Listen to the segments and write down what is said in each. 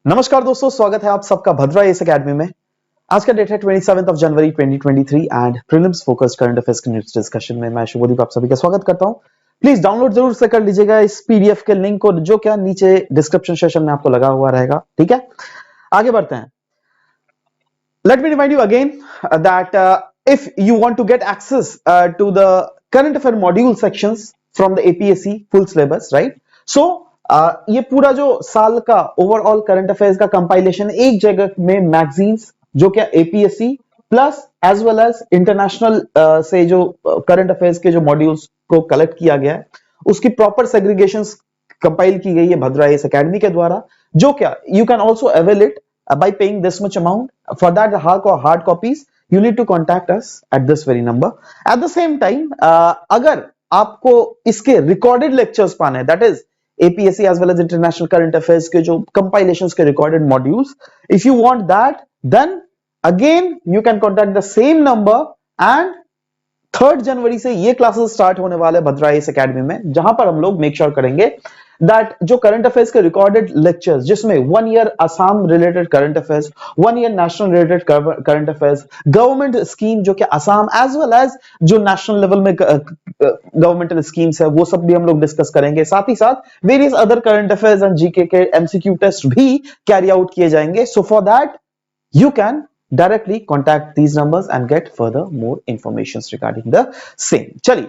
नमस्कार दोस्तों, स्वागत है आप सबका भद्रा एस एकेडमी में। आज का डेट है 27 जनवरी 2023 and prelims focused current affairs के न्यूज़ डिस्कशन में मैं शुभदीप आप सभी का स्वागत करता हूं। प्लीज डाउनलोड जरूर से कर लीजिएगा इस पीडीएफ के लिंक को, जो क्या नीचे डिस्क्रिप्शन सेशन में आपको लगा हुआ रहेगा। ठीक है, आगे बढ़ते हैं। Let me remind you again that if you want to get access to the current affair module sections from the APSC full syllabus, right? So ये पूरा जो साल का ओवरऑल करंट अफेयर्स का कंपाइलेशन एक जगह में मैगजीन्स जो क्या APSC plus as well as international से जो करंट अफेयर्स के जो मॉड्यूल्स को कलेक्ट किया गया है, उसकी प्रॉपर सेग्रीगेशंस कंपाइल की गई है भद्रा एस एकेडमी के द्वारा, जो क्या you can also avail it by paying this much amount. For that, the hard copies, you need to contact us at this very number. At the same time, अगर आपको इसके recorded lectures पाने, that is APSC as well as international current affairs के जो compilations के recorded modules, if you want that, then again you can contact the same number and 3 जनवरी से ये classes start होने वाले भद्रा एस एकेडमी में, जहां पर हम लोग मेक श्योर करेंगे दैट जो करंट अफेयर्स के रिकॉर्डेड लेक्चर्स, जिसमें 1 year Assam related current affairs, 1 year national related current affairs, government scheme जो कि असम एज वेल एज जो नेशनल लेवल में गवर्नमेंटल स्कीम्स है, वो सब भी हम लोग डिस्कस करेंगे। साथ ही साथ various other current affairs and GK के एमसीक्यू टेस्ट भी कैरी आउट किए जाएंगे। So for that you can directly contact these numbers and get further more informations regarding the same. चलिए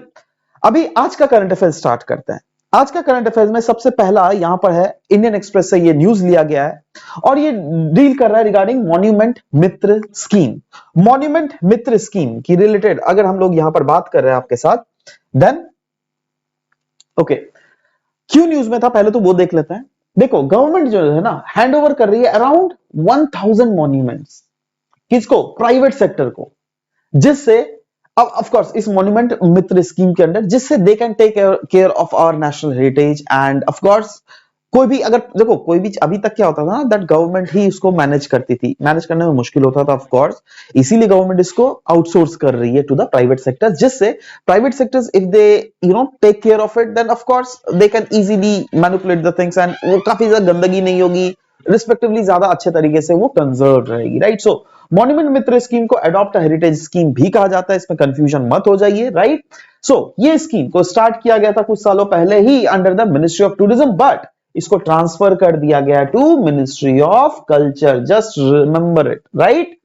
अभी आज का करंट अफेयर स्टार्ट करते हैं। आज का करंट अफेयर्स में सबसे पहला यहां पर है, इंडियन एक्सप्रेस से ये न्यूज लिया गया है और ये डील कर रहा है regarding monument Mitra scheme. Monument Mitra scheme की रिलेटेड अगर हम लोग यहां पर बात कर रहे हैं आपके साथ, देन ओके, क्यों न्यूज में था पहले तो वो देख लेते हैं। देखो, गवर्नमेंट जो है ना हैंड ओवर कर रही है अराउंड 1000 मॉन्यूमेंट्स, किसको? प्राइवेट सेक्टर को, जिससे अब ऑफ कोर्स इस मॉन्यूमेंट मित्र स्कीम के अंदर, जिससे they can take care of our national heritage and of course कोई भी अगर देखो कोई भी अभी तक क्या होता था ना, दैट गवर्नमेंट ही उसको मैनेज करती थी, मैनेज करने में मुश्किल होता था ऑफ कोर्स, इसीलिए गवर्नमेंट इसको आउटसोर्स कर रही है टू द प्राइवेट सेक्टर, जिससे private sectors if they take care of it, then of course they can easily manipulate the things and वो काफी ज्यादा गंदगी नहीं होगी, रिस्पेक्टिवली ज्यादा अच्छे तरीके से वो कंजर्व रहेगी, राइट। सो मॉन्यूमेंट मित्र स्कीम को अडॉप्ट हेरिटेज स्कीम भी कहा जाता है, इसमें कंफ्यूजन मत हो जाइए, राइट। सो ये स्कीम को स्टार्ट किया गया था कुछ सालों पहले ही under the Ministry of Tourism, but इसको ट्रांसफर कर दिया गया to Ministry of Culture, just remember it, right,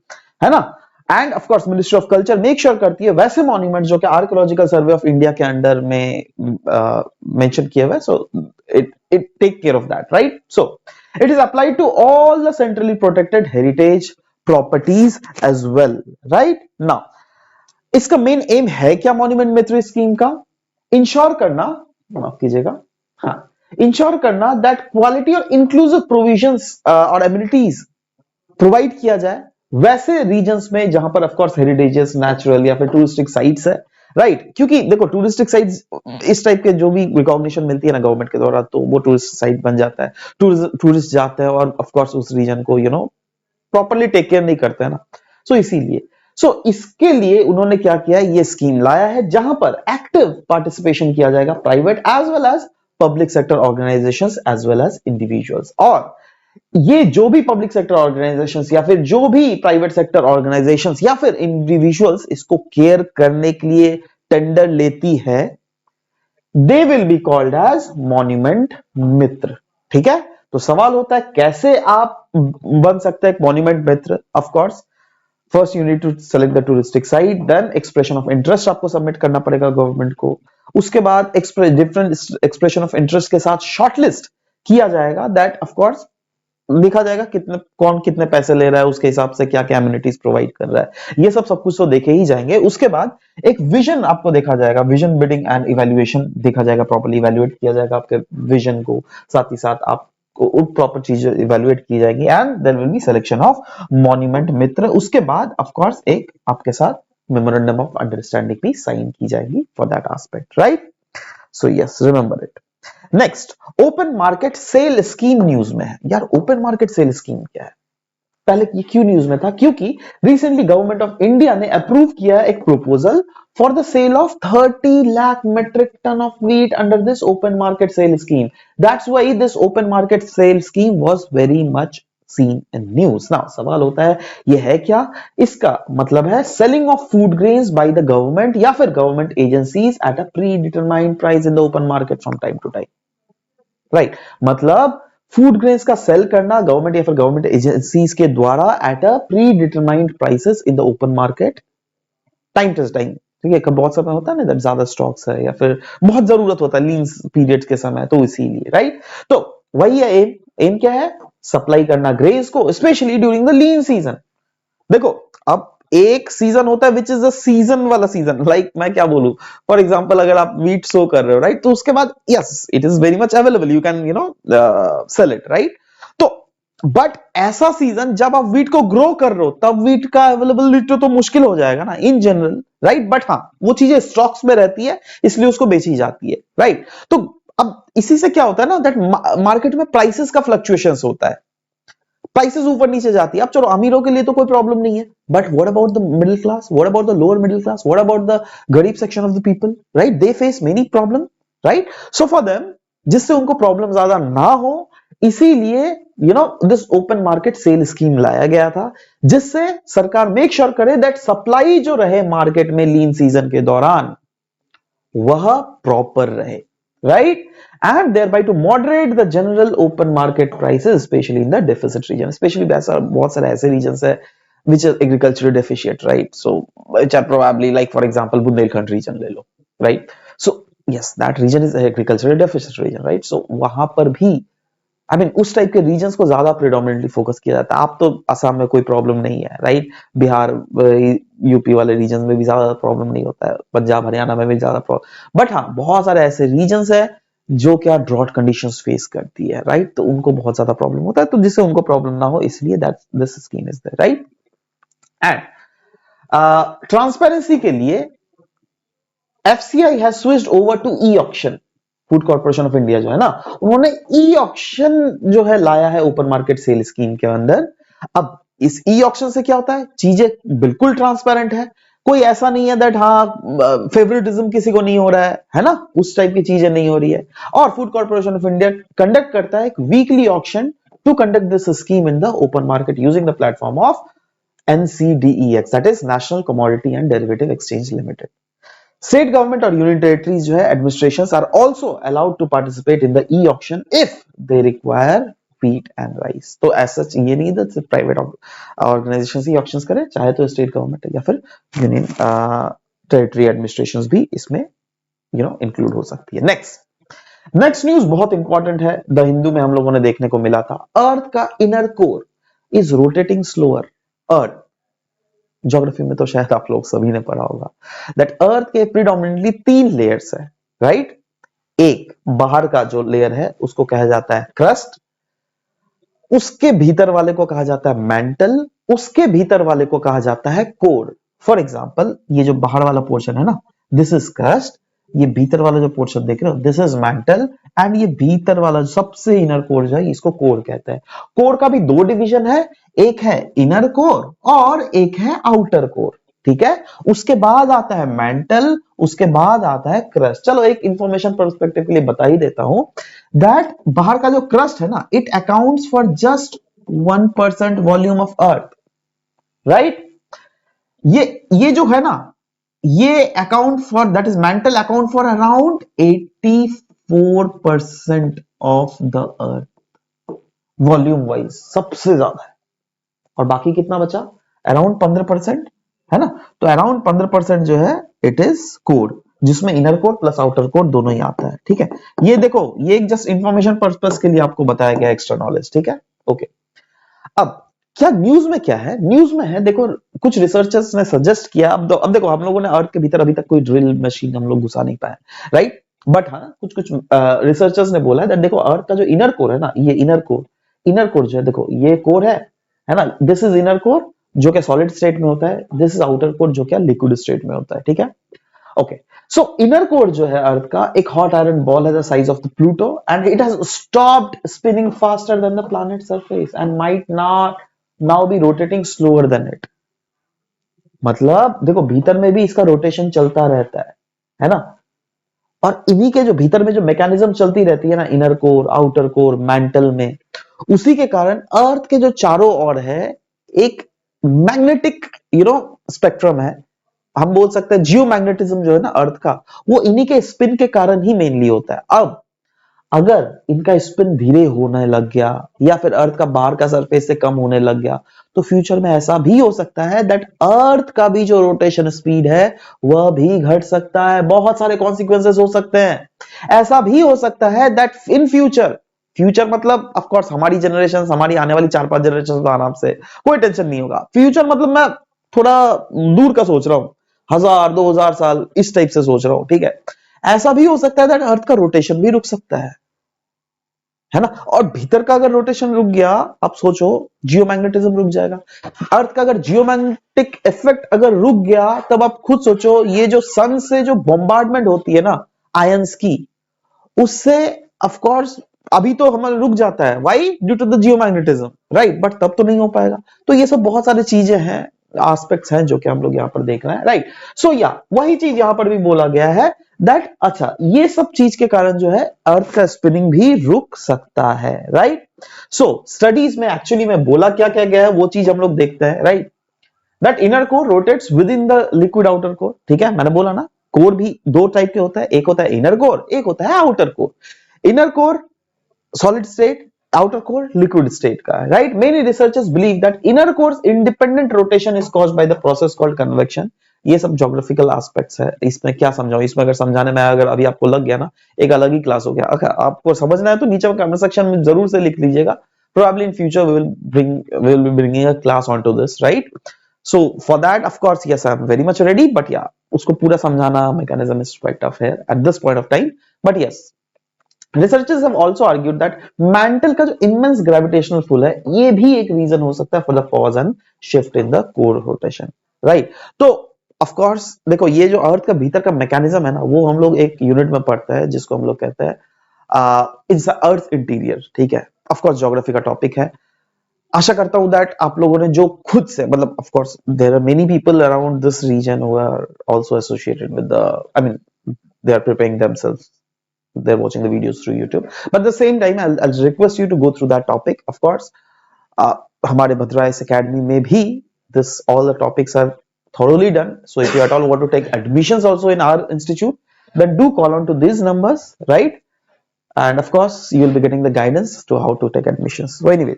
है ना। And of course Ministry of Culture make sure करती है वैसे मॉन्यूमेंट जो कि आर्कियोलॉजिकल सर्वे ऑफ इंडिया के अंडर में मेंशन किए हुए, so it take care of that, right. So it is applied to all the centrally protected heritage properties as well, right. Now इसका मेन एम है क्या monument Mitra scheme का? Ensure करना, माफ कीजिएगा, हाँ, इंश्योर करना दैट क्वालिटी और इंक्लूसिव प्रोविजंस और एमिनिटीज प्रोवाइड किया जाए वैसे रीजन्स में जहां पर ऑफ कोर्स हेरिटेजेस, नेचुरल या फिर टूरिस्टिक साइट्स है, राइट। क्योंकि देखो टूरिस्टिक साइट्स इस टाइप के जो भी रिकॉग्निशन मिलती है ना गवर्नमेंट के द्वारा, तो वो टूरिस्ट साइट बन जाता है, टूरिस्ट जाते हैं और ऑफ कोर्स उस रीजन को प्रॉपर्ली टेक केयर नहीं करते हैं ना, सो इसीलिए इसके लिए उन्होंने क्या किया, ये स्कीम लाया है जहां पर एक्टिव पार्टिसिपेशन किया जाएगा private as well as public sector organisations as well as individuals. और ये जो भी पब्लिक सेक्टर ऑर्गेनाइजेशंस या फिर जो भी प्राइवेट सेक्टर ऑर्गेनाइजेशंस या फिर इंडिविजुअल्स इसको केयर करने के लिए टेंडर लेती है, they will be called as monument Mitra, ठीक है। तो सवाल होता है कैसे आप बन सकते हैं monument Mitra? Of course first you need to select the touristic site, then expression of interest आपको सबमिट करना पड़ेगा गवर्नमेंट को, उसके बाद डिफरेंट एक्सप्रेशन ऑफ इंटरेस्ट के साथ शॉर्टलिस्ट किया जाएगा, दैट ऑफ कोर्स लिखा जाएगा कौन कितने पैसे ले रहा है, उसके हिसाब से क्या क्या एमिनिटीज प्रोवाइड कर रहा है, ये सब कुछ तो देखे ही जाएंगे। उसके बाद एक विजन आपको देखा जाएगा, विजन बिल्डिंग एंड इवैल्यूएशन देखा जाएगा, प्रॉपर्ली इवैल्यूएट किया जाएगा आपके विजन को, साथ ही साथ आपको प्रॉपर चीजें इवैल्यूएट की जाएगी and there will be selection of monument Mitra. उसके बाद ऑफ कोर्स एक आपके साथ मेमोरेंडम ऑफ अंडरस्टैंडिंग भी साइन की जाएगी for that aspect, right. So yes, remember it. Next, open market sale scheme news में है। यार ओपन मार्केट सेल स्कीम क्या है? पहले ये क्यों न्यूज में था? क्योंकि रिसेंटली गवर्नमेंट ऑफ इंडिया ने अप्रूव किया एक proposal for the sale of 30 lakh metric tonne of wheat under this open market sale scheme. That's why this open market sale scheme was very much seen in news. Now सवाल होता है ये है क्या? इसका मतलब है selling of food grains by the government या फिर government agencies at a predetermined price in the open market from time to time. Right? मतलब फूड ग्रेन्स का सेल करना गवर्नमेंट या फिर गवर्नमेंट एजेंसीज के द्वारा at a predetermined prices in the open market time to time. ठीक है, कब बहुत समय होता है ना जब ज्यादा स्टॉक्स है या फिर बहुत जरूरत होता है लीन पीरियड के समय, तो इसीलिए. राइट? तो वही है एम. एम क्या है? सप्लाई करना ग्रेन्स को specially during the lean season. देखो अब एक सीजन होता है विच इज द सीजन वाला सीजन. लाइक मैं क्या बोलूं, फॉर एग्जांपल अगर आप वीट सो कर रहे हो, राइट, तो उसके बाद yes it is very much available, you can sell it, right. तो बट ऐसा सीजन जब आप वीट को ग्रो कर रहे हो तब वीट का अवेलेबिलिटी तो मुश्किल हो जाएगा ना इन जनरल, राइट. बट हाँ वो चीजें स्टॉक्स में रहती है इसलिए उसको बेची जाती है, राइट. तो अब इसी से क्या होता है ना दैट मार्केट में प्राइसेस का फ्लक्चुएशंस होता है, प्राइसेस ऊपर नीचे जाती है. अब चलो अमीरों के लिए तो कोई प्रॉब्लम नहीं है, but what about the middle class, what about the lower middle class, what about the गरीब section of the people, right. They face many problem, right. So for them, जिससे उनको प्रॉब्लम ज्यादा ना हो, इसीलिए this open market sale scheme लाया गया था, जिससे सरकार मेक श्योर करे दैट सप्लाई जो रहे मार्केट में लीन सीजन के दौरान वह प्रॉपर रहे, right, and thereby to moderate the general open market prices especially in the deficit region. Especially बहुत सारे ऐसे regions है which is agriculturally deficient, right, so which are probably like for example Bundelkhand region ले लो, right. So yes, that region is agriculturally deficient region, right. So वहां पर भी I mean उस type के रीजन्स को ज्यादा प्रिडोमिनेटली फोकस किया जाता है. आप तो असम में कोई प्रॉब्लम नहीं है, राइट. बिहार यूपी वाले रीजन में भी ज्यादा प्रॉब्लम नहीं होता है, पंजाब हरियाणा में भी ज्यादा प्रॉब्लम. बट हाँ बहुत सारे ऐसे रीजन्स है जो क्या ड्रॉट कंडीशंस फेस करती है, राइट. तो उनको बहुत ज्यादा प्रॉब्लम होता है, तो जिससे उनको प्रॉब्लम ना हो इसलिए that this scheme is there, right. And transparency के लिए FCI has switched over to e-auction. Food corporation of India जो है ना, उन्होंने ई ऑक्शन जो है लाया है ओपन मार्केट सेल स्कीम के अंदर. अब इस ई ऑक्शन से क्या होता है, चीजें बिल्कुल ट्रांसपेरेंट है, कोई ऐसा नहीं है दैट हाँ फेवरेटिज्म किसी को नहीं हो रहा है ना, उस टाइप की चीजें नहीं हो रही है. और food corporation of India conduct करता है एक weekly auction to conduct this scheme in the open market using the platform of NCDEX, that is national commodity and derivative exchange limited. State government or union territories जो है administrations are also allowed to participate in the e-auction if they require wheat and rice. तो ऐसा ये नहीं है सिर्फ private organisations ही auctions करें, चाहे तो स्टेट गवर्नमेंट या फिर यूनियन टेरिटरी एडमिनिस्ट्रेशंस भी इसमें इंक्लूड हो सकती है. नेक्स्ट न्यूज बहुत इंपॉर्टेंट है, द हिंदू में हम लोगों ने देखने को मिला था. अर्थ का inner core is rotating slower. Earth geography में तो शायद आप लोग सभी ने पढ़ा होगा दैट अर्थ के प्रीडोमिनेटली 3 लेयर्स है, राइट. एक बाहर का जो लेयर है उसको कहा जाता है क्रस्ट, उसके भीतर वाले को कहा जाता है मेंटल, उसके भीतर वाले को कहा जाता है कोर. फॉर एग्जांपल ये जो बाहर वाला पोर्शन है ना, दिस इज क्रस्ट, ये भीतर वाला जो पोर्शन देख रहे हो दिस इज मेंटल, एंड ये भीतर वाला सबसे इनर कोर जो है इसको कोर कहते हैं. कोर का भी 2 डिवीजन है, एक है इनर कोर और एक है आउटर कोर, ठीक है. उसके बाद आता है मेंटल, उसके बाद आता है क्रस्ट. चलो एक इंफॉर्मेशन पर्सपेक्टिव के लिए बता ही देता हूं दैट बाहर का जो क्रस्ट है ना, it accounts for just 1% volume of earth, right. ये जो है ना, ये account for that is mental account for around 84% of the earth volume wise, सबसे ज्यादा है. और बाकी कितना बचा, अराउंड 15%, है ना. तो अराउंड 15% जो है इट इज कोर, जिसमें inner core plus outer core दोनों ही आता है, ठीक है. ये देखो ये एक जस्ट इंफॉर्मेशन पर्पस के लिए आपको बताया गया एक्स्ट्रा नॉलेज, ठीक है. ओके, अब क्या न्यूज में क्या है, न्यूज में है देखो कुछ रिसर्चर्स ने सजेस्ट किया. अब देखो हम लोगों ने अर्थ के भीतर अभी तक कोई ड्रिल मशीन हम लोग घुसा नहीं पाए, राइट. बट हाँ कुछ रिसर्चर्स ने बोला है दैट देखो अर्थ का जो इनर कोर है ना, ये इनर कोर जो है, देखो ये कोर है ना, दिस इज इनर कोर जो क्या सॉलिड स्टेट में होता है, दिस इज आउटर कोर जो क्या लिक्विड स्टेट में होता है, ठीक है. ओके, सो इनर कोर जो है अर्थ का एक हॉट आयरन बॉल है the size of the Pluto, and it has stopped spinning faster than the planet surface and might not now be rotating slower then it. मतलब देखो भीतर में भी इसका रोटेशन चलता रहता है ना. और इन्हीं के जो भीतर में जो मैकेनिज्म चलती रहती है ना, inner core outer core mantle में, उसी के कारण अर्थ के जो चारों ओर है एक मैग्नेटिक स्पेक्ट्रम है, हम बोल सकते हैं जियोमैग्नेटिज्म जो है ना अर्थ का, वो इन्हीं के स्पिन के कारण ही मेनली होता है। अब अगर इनका स्पिन धीरे होने लग गया या फिर अर्थ का बाहर का सरफेस से कम होने लग गया, तो फ्यूचर में ऐसा भी हो सकता है दैट अर्थ का भी जो रोटेशन स्पीड है वह भी घट सकता है। बहुत सारे कॉन्सिक्वेंसेस हो सकते हैं। ऐसा भी हो सकता है दैट इन फ्यूचर, फ्यूचर मतलब ऑफ कोर्स हमारी जनरेशन, हमारी आने वाली 4-5 जनरेशन आराम से, कोई टेंशन नहीं होगा। फ्यूचर मतलब मैं थोड़ा दूर का सोच रहा हूं, 1000-2000 साल इस टाइप से सोच रहा हूं, ठीक है। ऐसा भी हो सकता है दैट अर्थ का रोटेशन भी रुक सकता है ना। और भीतर का अगर रोटेशन रुक गया, आप सोचो जियोमैग्नेटिज्म रुक जाएगा। अर्थ का अगर जियोमैग्नेटिक इफेक्ट अगर रुक गया, तब आप खुद सोचो ये जो सन से जो बॉम्बार्डमेंट होती है ना आयंस की, उससे ऑफ कोर्स अभी तो हमारा रुक जाता है, why, due to the geomagnetism, right, but तब तो नहीं हो पाएगा। तो ये सब बहुत सारी चीजें हैं, एस्पेक्ट्स हैं जो कि हम लोग यहाँ पर देख रहे हैं, राइट। सो या वही चीज यहाँ पर भी बोला गया है दैट अच्छा ये सब चीज के कारण जो है अर्थ का स्पिनिंग भी रुक सकता है, राइट। सो स्टडीज में एक्चुअली में बोला क्या क्या गया है वो चीज हम लोग देखते हैं, right. That inner core rotates with in the liquid outer core, ठीक है, मैंने बोला ना कोर भी दो टाइप के होता है, एक होता है इनर कोर, एक होता है outer core. Inner core solid state, outer core liquid state का है, right? Many researchers believe that inner core's independent rotation is caused by the process called convection. ये सब geographical aspects है, इसमें क्या समझाऊं, इसमें अगर समझाने में अगर अभी आपको लग गया ना एक अलग ही क्लास हो गया। अगर आपको समझना है तो नीचे कमेंट सेक्शन में जरूर से लिख लीजिएगा। Probably in future we will be bringing a class onto this, right? So for that of course yes I am very much ready, but yeah उसको पूरा समझाना mechanism is quite tough here at this point of time, but yes researchers have also argued that mantle का जो immense gravitational pull है ये भी एक reason हो सकता है for the pause and shift in the core rotation, right. तो ऑफ कोर्स देखो ये जो अर्थ का भीतर का मैकेनिज्म है ना वो हम लोग एक यूनिट में पढ़ते हैं जिसको हम लोग कहते हैं इट्स अर्थ इंटीरियर, ठीक है। ऑफ कोर्स ज्योग्राफी का टॉपिक है। आशा करता हूं दैट आप लोगों ने जो खुद से मतलब of course there are many people around this region who are also associated with the I mean they are preparing themselves, they're watching the videos through YouTube, but at the same time I'll request you to go through that topic, of course. हमारे भद्राइस academy में भी this all the topics are thoroughly done, so if you at all want to take admissions also in our institute, then do call on to these numbers, right, and of course you will be getting the guidance to how to take admissions. So anyway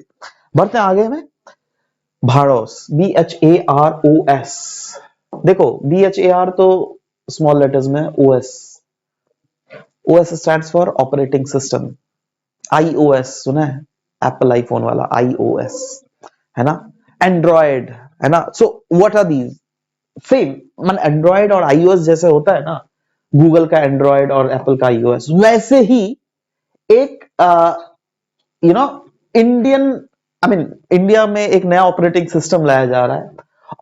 बढ़ते हैं आगे में। BharOS, BHAROS, देखो BHAR तो small letters में, OS OS stands for operating system. iOS सुना है, Apple iPhone वाला iOS है ना, एंड्रॉयड है ना। So what are these, same man Android और iOS जैसे होता है ना, गूगल का एंड्रॉयड और एप्पल का iOS, वैसे ही एक इंडियन इंडिया में एक नया ऑपरेटिंग सिस्टम लाया जा रहा है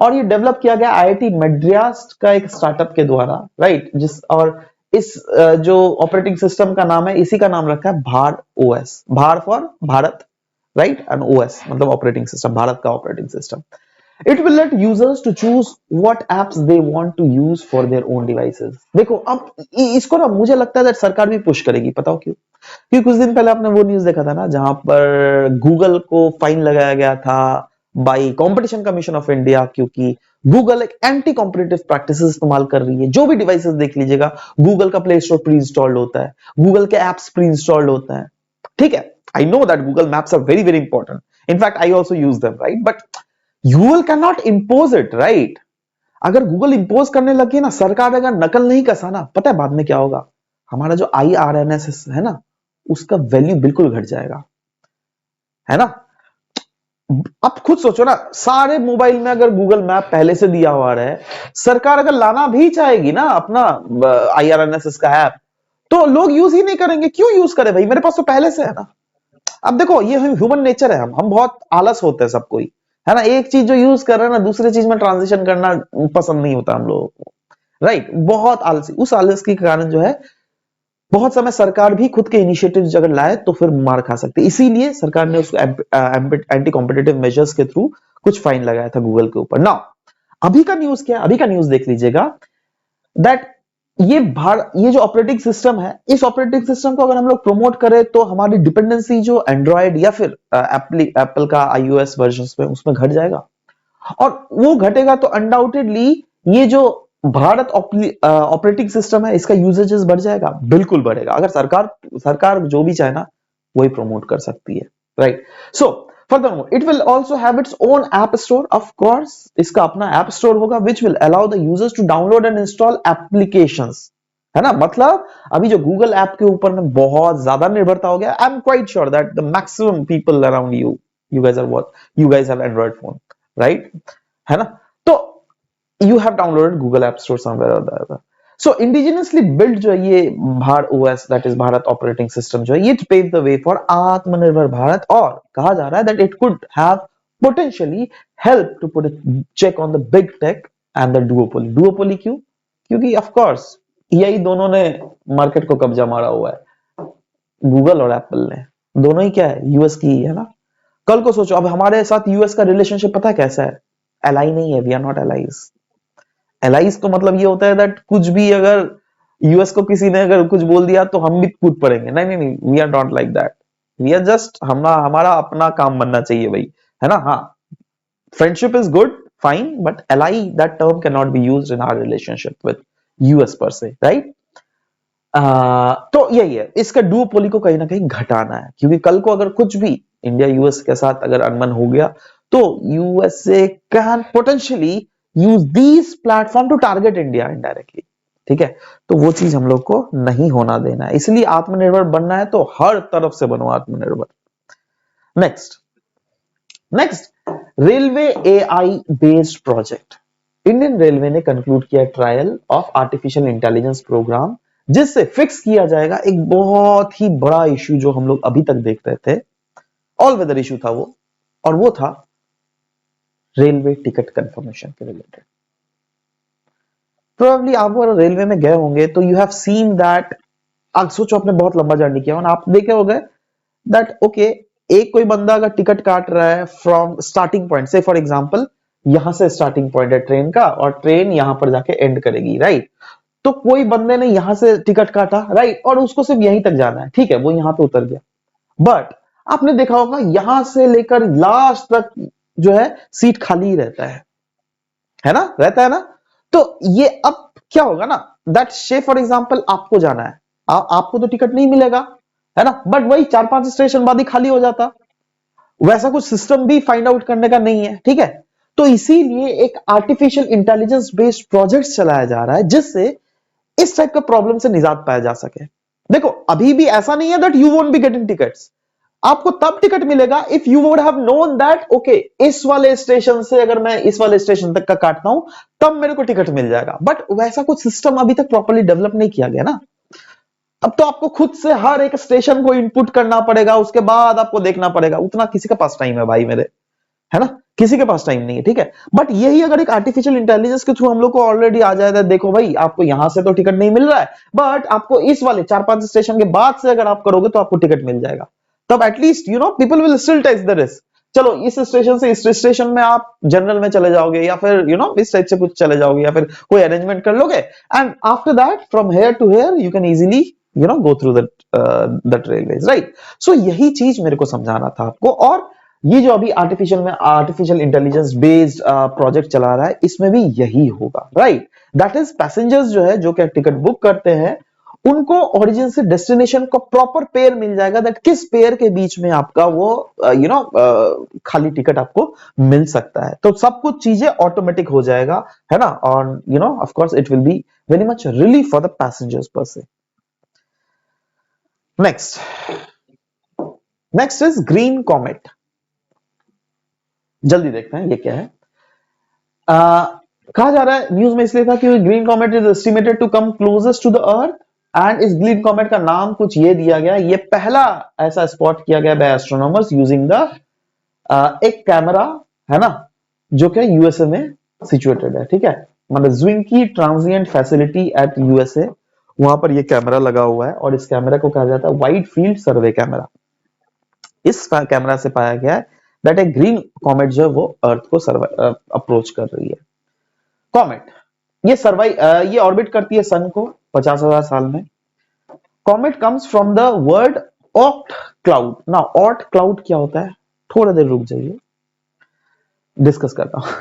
और ये डेवलप किया गया IIT मद्रास का एक स्टार्टअप के द्वारा, राइट। जिस और इस जो ऑपरेटिंग सिस्टम का नाम है इसी का नाम रखा है Bhar OS, Bhar for Bharat, right, and OS मतलब ऑपरेटिंग सिस्टम, भारत का operating system. It will let users to choose what apps they want to use for their own devices. देखो अब इसको ना मुझे लगता है सरकार भी पुश करेगी, पता क्यों? क्योंकि कुछ दिन पहले आपने वो न्यूज देखा था ना जहां पर गूगल को फाइन लगाया गया था by competition commission of India, क्योंकि गूगल एक एंटी कॉम्पिटिटिव प्रैक्टिसेस इस्तेमाल कर रही है। जो भी डिवाइसेस देख लीजिएगा गूगल का प्ले स्टोर प्री इंस्टॉल्ड होता है, गूगल के एप्स प्री इंस्टॉल्ड होता है, ठीक है। I know that Google Maps are very very important, in fact I also use them, right, but Google can not impose it, right. अगर Google impose करने लगे ना, सरकार अगर नकल नहीं कसा ना, पता है बाद में क्या होगा, हमारा जो IRNS है ना उसका वैल्यू बिल्कुल घट जाएगा, है ना। अब खुद सोचो ना, सारे मोबाइल में अगर गूगल मैप पहले से दिया हुआ है, सरकार अगर लाना भी चाहेगी ना अपना IRNS का ऐप, तो लोग यूज ही नहीं करेंगे। क्यों यूज करे भाई, मेरे पास तो पहले से है ना। अब देखो ये ह्यूमन नेचर है, हम बहुत आलस होते हैं सब कोई, है ना। एक चीज जो यूज कर रहे हैं ना दूसरी चीज में ट्रांजिशन करना पसंद नहीं होता हम लोगों को, राइट, बहुत आलसी। उस आलस के कारण जो है बहुत समय सरकार भी खुद के इनिशिएटिव्स अगर लाए तो फिर मार खा सकती है। इसीलिए सरकार ने उसको एंटी कॉम्पिटिटिव मेजर्स के थ्रू कुछ फाइन लगाया था गूगल के ऊपर। नाउ अभी का न्यूज क्या है, अभी का न्यूज देख लीजिएगा दैट ये जो ऑपरेटिंग सिस्टम है, इस ऑपरेटिंग सिस्टम को अगर हम लोग प्रमोट करें तो हमारी डिपेंडेंसी जो एंड्रॉयड या फिर एप्पल का iOS वर्जन में उसमें घट जाएगा। और वो घटेगा तो अनडाउटेडली ये जो भारत ऑपरेटिंग सिस्टम है इसका यूजेजेस बढ़ जाएगा, बिल्कुल बढ़ेगा। अगर सरकार जो भी चाहे ना वही प्रमोट कर सकती है, right. So furthermore it will also have its own app store, of course इसका अपना ऐप स्टोर होगा which will allow the users to download and install applications, है ना। मतलब अभी जो गूगल ऐप के ऊपर में बहुत ज्यादा निर्भरता हो गया, I am quite sure that the maximum people around you guys are what you guys have Android phone, right, है ना। तो you have downloaded Google App Store somewhere or the other. So indigenously built जो ये भार OS that is Bharat operating system जो है ये pave the way for आत्मनिर्भर भारत, और कहा जा रहा है that it could have potentially help to put a check on the big tech and the duopoly. Duopoly क्यों? क्योंकि of course यही दोनों ने मार्केट को कब्जा मारा हुआ है, गूगल और एप्पल ने। दोनों ही क्या है, यूएस की ही है ना। कल को सोचो अब हमारे साथ यूएस का रिलेशनशिप पता है कैसा है, एलाई नहीं है, we are not allies. Allies तो मतलब ये होता है दैट कुछ भी अगर यूएस को किसी ने अगर कुछ बोल दिया तो हम भी कूद पड़ेंगे, नहीं नहीं नहीं, we are not like that. We are just हमारा अपना काम बनना चाहिए भाई, है ना। हाँ, friendship is good fine, but ally that term can not be used in our relationship with US per se, right. तो यही है, इसका डुओपोली को कहीं ना कहीं घटाना है, क्योंकि कल को अगर कुछ भी इंडिया यूएस के साथ अगर अनबन हो गया तो USA can potentially use this platform to target India indirectly, ठीक है। तो वो चीज हम लोग को नहीं होना देना है, इसलिए आत्मनिर्भर बनना है तो हर तरफ से बनो आत्मनिर्भर। Next railway AI based project. Indian railway ने कंक्लूड किया trial of artificial intelligence programme, जिससे फिक्स किया जाएगा एक बहुत ही बड़ा इश्यू जो हम लोग अभी तक देख रहे थे, ऑल वेदर इश्यू था वो, और वो था रेलवे टिकट कंफर्मेशन के रिलेटेड। प्रोबेबली आप अगर रेलवे में गए होंगे तो यू हैव सीन दैट, आप सोचो आपने बहुत लंबा जर्नी किया और आप देखे होंगे दैट ओके, एक कोई बंदा अगर टिकट काट रहा है फ्रॉम स्टार्टिंग पॉइंट से, फॉर एग्जांपल यहां से स्टार्टिंग पॉइंट है ट्रेन का और ट्रेन यहां पर जाके एंड करेगी, राइट। तो कोई बंदे ने यहां से टिकट काटा, राइट, और उसको सिर्फ यहीं तक जाना है, ठीक है, वो यहां पे उतर गया। बट आपने देखा होगा यहां से लेकर लास्ट तक जो है सीट खाली ही रहता है ना, रहता है ना। तो ये अब क्या होगा ना, दैट से फॉर एग्जांपल आपको जाना है, आपको तो टिकट नहीं मिलेगा, है ना, बट वही 4-5 स्टेशन बाद ही खाली हो जाता। वैसा कुछ सिस्टम भी फाइंड आउट करने का नहीं है, ठीक है। तो इसीलिए एक आर्टिफिशियल इंटेलिजेंस बेस्ड प्रोजेक्ट चलाया जा रहा है जिससे इस टाइप का प्रॉब्लम से निजात पाया जा सके। देखो अभी भी ऐसा नहीं है that you won't be getting tickets, आपको तब टिकट मिलेगा if you would have known that okay इस वाले स्टेशन से अगर मैं इस वाले स्टेशन तक का काटता हूं तब मेरे को टिकट मिल जाएगा। बट वैसा कुछ सिस्टम अभी तक प्रॉपर्ली डेवलप नहीं किया गया ना। अब तो आपको खुद से हर एक स्टेशन को इनपुट करना पड़ेगा, उसके बाद आपको देखना पड़ेगा। उतना किसी के पास टाइम है भाई मेरे, है ना, किसी के पास टाइम नहीं है, ठीक है। बट यही अगर एक आर्टिफिशियल इंटेलिजेंस के थ्रू हम लोग को ऑलरेडी आ जाए, देखो भाई आपको यहां से तो टिकट नहीं मिल रहा है, बट आपको इस वाले 4-5 स्टेशन के बाद से अगर आप करोगे तो आपको टिकट मिल जाएगा। तब at least you know people will still take the risk. चलो इस स्टेशन से इस स्टेशन में आप जनरल में चले जाओगे या फिर यू नो इस टाइप से कुछ चले जाओगे या फिर कोई अरेंजमेंट कर लोगे, and after that from here to here you can easily you know go through that railways, right. So यही चीज मेरे को समझाना था आपको। और ये जो अभी आर्टिफिशियल इंटेलिजेंस बेस्ड प्रोजेक्ट चला रहा है इसमें भी यही होगा, राइट। दैट इज पैसेंजर्स जो है जो क्या टिकट बुक करते हैं उनको ओरिजिन से डेस्टिनेशन को प्रॉपर पेयर मिल जाएगा, दैट किस पेयर के बीच में आपका वो यू नो खाली टिकट आपको मिल सकता है। तो सब कुछ चीजें ऑटोमेटिक हो जाएगा, है ना, और you know of course it will be very much relief for the passengers पर से। Next is green comet. जल्दी देखते हैं ये क्या है। कहा जा रहा है न्यूज में इसलिए था कि green comet is estimated to come closest to the earth, and इस ग्रीन कॉमेट का नाम कुछ ये दिया गया, ये पहला ऐसा स्पॉट किया गया बाय एस्ट्रोनॉमर्स यूजिंग द एक कैमरा, है ना, जो कि यूएसए में सिचुएटेड है, ठीक है। मतलब ज़्विंकी ट्रांजिएंट फैसिलिटी एट यूएसए, वहां पर ये कैमरा लगा हुआ है और इस कैमरा को कहा जाता है वाइड फील्ड सर्वे कैमरा। इस कैमरा से पाया गया है दैट ए ग्रीन कॉमेट जो है वो अर्थ को अप्रोच कर रही है। कॉमेट ये ऑर्बिट करती है सन को, 50,000 साल में। Comet comes from the word Oort cloud. Now Oort cloud क्या होता है, थोड़ा देर रुक जाइए, डिस्कस करता हूं।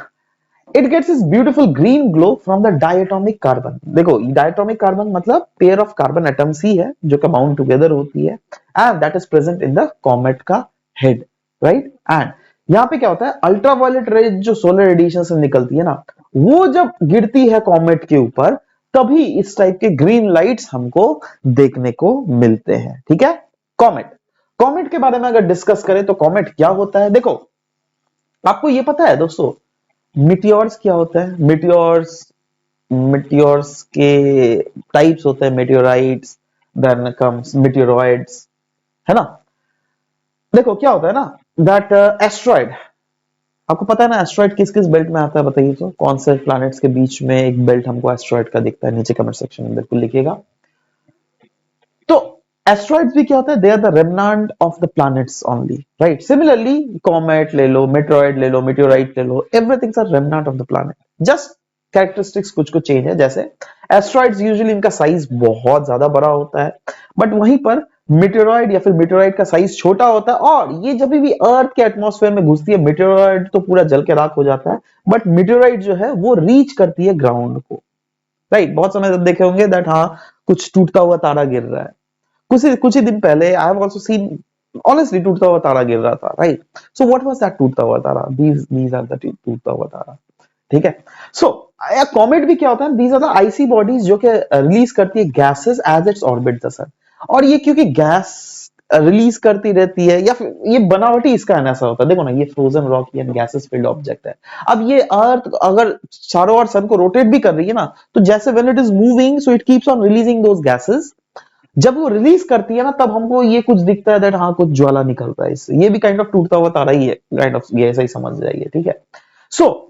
इट गेट्स इस beautiful green glow from the diatomic carbon. देखो डायटोमिक कार्बन मतलब पेयर ऑफ कार्बन एटम्स ही है जो कि बाउंड टुगेदर होती है, and that is present in the comet का हेड, राइट। एंड यहाँ पे क्या होता है, अल्ट्रावायलेट रेज जो सोलर रेडिएशन से निकलती है ना, वो जब गिरती है कॉमेट के ऊपर तभी इस टाइप के ग्रीन लाइट्स हमको देखने को मिलते हैं, ठीक है। कॉमेट, कॉमेट के बारे में अगर डिस्कस करें तो कॉमेट क्या होता है, देखो आपको ये पता है दोस्तों मिटियोर्स क्या होता है। मिटियोर्स के टाइप्स होते हैं, मेटियोराइट्स, देन कम्स मिटियोरॉइड्स, है ना। देखो क्या होता है ना, दैट एस्ट्रॉइड, आपको पता है ना एस्ट्रॉइड किस किस बेल्ट में आता है, बताइए तो कौन से प्लैनेट्स के बीच में एक बेल्ट हमको एस्ट्रॉइड का दिखता है, नीचे कमेंट सेक्शन में बिल्कुल लिखिएगा। तो एस्ट्रॉइड्स भी क्या होता है, they are the remnant of the planets only, right. Similarly comet ले लो, मेटेरॉइड ले लो, मेटेओराइट ले लो, everythings are remnant of the planet, just characteristics कुछ कुछ चेंज है। जैसे एस्ट्रॉइड्स यूजुअली इनका साइज बहुत ज्यादा बड़ा होता है, बट वहीं पर मेटेरॉइड या फिर मेटेरॉइड का साइज छोटा होता है, और ये जब भी अर्थ के एटमॉस्फेयर में घुसती है मेटेरॉइड तो पूरा जल के राख हो जाता है, बट मेटेरॉइड जो है वो रीच करती है ग्राउंड को, राइट। बहुत समय तक देखे होंगे दैट हाँ कुछ टूटता हुआ तारा गिर रहा है, कुछ ही दिन पहले I have also seen honestly टूटता हुआ तारा गिर रहा था, right. So what was that टूटता हुआ तारा, दीज आर द टूटता हुआ तारा, ठीक है। सो कॉमेट भी क्या होता है, these are the icy bodies जो कि रिलीज करती है gases as its orbit the sun, और ये क्योंकि गैस रिलीज करती रहती है, या फिर ये बनावटी इसका ऐसा होता है, देखो ना ये frozen Rocky and gases field object है। अब ये अर्थ अगर चारों ओर सन को रोटेट भी कर रही है ना, तो जैसे when it is moving so it keeps on releasing those gases, जब वो रिलीज करती है ना तब हमको ये कुछ दिखता है दैट हाँ कुछ ज्वाला निकल रहा है इससे, ये भी काइंड ऑफ टूटता हुआ तारा ही है, काइंड ऑफ ये ऐसा ही समझ जाइए, ठीक है। सो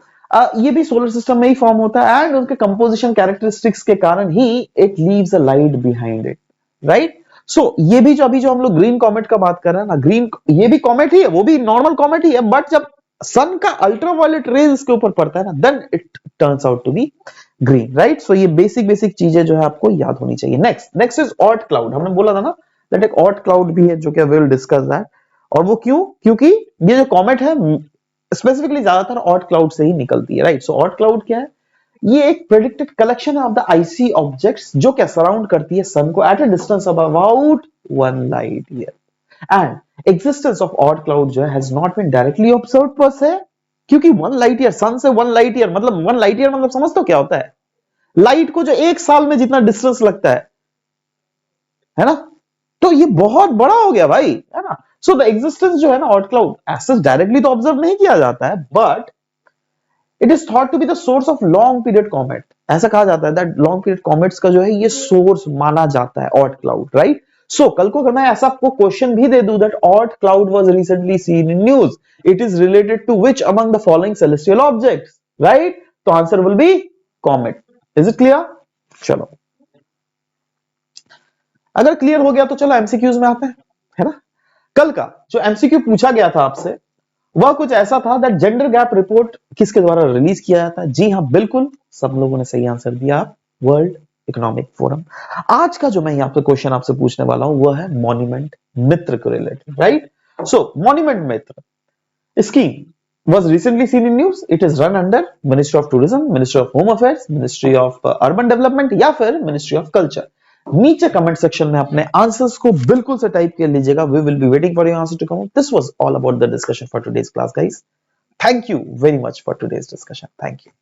ये भी सोलर सिस्टम में ही फॉर्म होता है, एंड उनके कंपोजिशन कैरेक्टरिस्टिक्स के कारण ही it leaves a light behind it, right. So ये भी जो अभी जो हम लोग ग्रीन कॉमेट का बात कर रहे हैं ना, ग्रीन ये भी कॉमेट ही है, वो भी नॉर्मल कॉमेट ही है, बट जब सन का अल्ट्रावायलेट रेज इसके ऊपर पड़ता है ना then it turns out to be green, right. So ये बेसिक चीजें जो है आपको याद होनी चाहिए। Next is Oort cloud. हमने बोला था ना दैट एक ऑट क्लाउड भी है जो कि विल डिस्कस दैट, और वो क्यों, क्योंकि ये जो कॉमेट है स्पेसिफिकली ज्यादातर ऑट क्लाउड से ही निकलती है, राइट। सो ऑट क्लाउड क्या है, ये एक predicted collection of the icy objects जो क्या सराउंड करती है सन को at a distance of about 1 light year, and existence of Oort cloud जो has not been directly observed per se, क्योंकि 1 लाइट ईयर सन से 1 लाइट ईयर मतलब 1 light year मतलब समझ तो क्या होता है, लाइट को जो 1 साल में जितना डिस्टेंस लगता है ना, तो ये बहुत बड़ा हो गया भाई, है ना। सो द एग्जिस्टेंस जो है ना ऑट क्लाउड एज डायरेक्टली तो ऑब्जर्व नहीं किया जाता है, but it is thought to be the source of long period comet. ऐसा कहा जाता है दैट लॉन्ग पीरियड कॉमेट्स का जो है ये सोर्स माना जाता है ऑट क्लाउड, राइट। सो कल को अगर मैं ऐसा आपको क्वेश्चन भी दे दूं that Oort cloud was recently seen in news, it is related to which among the following celestial objects, right, तो answer will be comet. Is it clear? चलो अगर क्लियर हो गया तो चलो एमसीक्यूज में आते हैं, है ना। कल का जो एमसीक्यू पूछा गया था आपसे वह कुछ ऐसा था दैट जेंडर गैप रिपोर्ट किसके द्वारा रिलीज किया जाता है। जी हाँ बिल्कुल, सब लोगों ने सही आंसर दिया, वर्ल्ड इकोनॉमिक फोरम। आज का जो मैं यहाँ पे क्वेश्चन आपसे पूछने वाला हूं वह है मॉन्यूमेंट मित्र को related, right. So monument Mitra scheme was recently seen in news. It is run under Ministry of Tourism, Ministry of Home Affairs, Ministry of Urban Development या फिर Ministry of Culture। नीचे कमेंट सेक्शन में अपने answers को बिल्कुल से type कर लीजिएगा। We will be waiting for your answer to come out. This was all about the discussion for today's class, guys. Thank you very much for today's discussion. Thank you.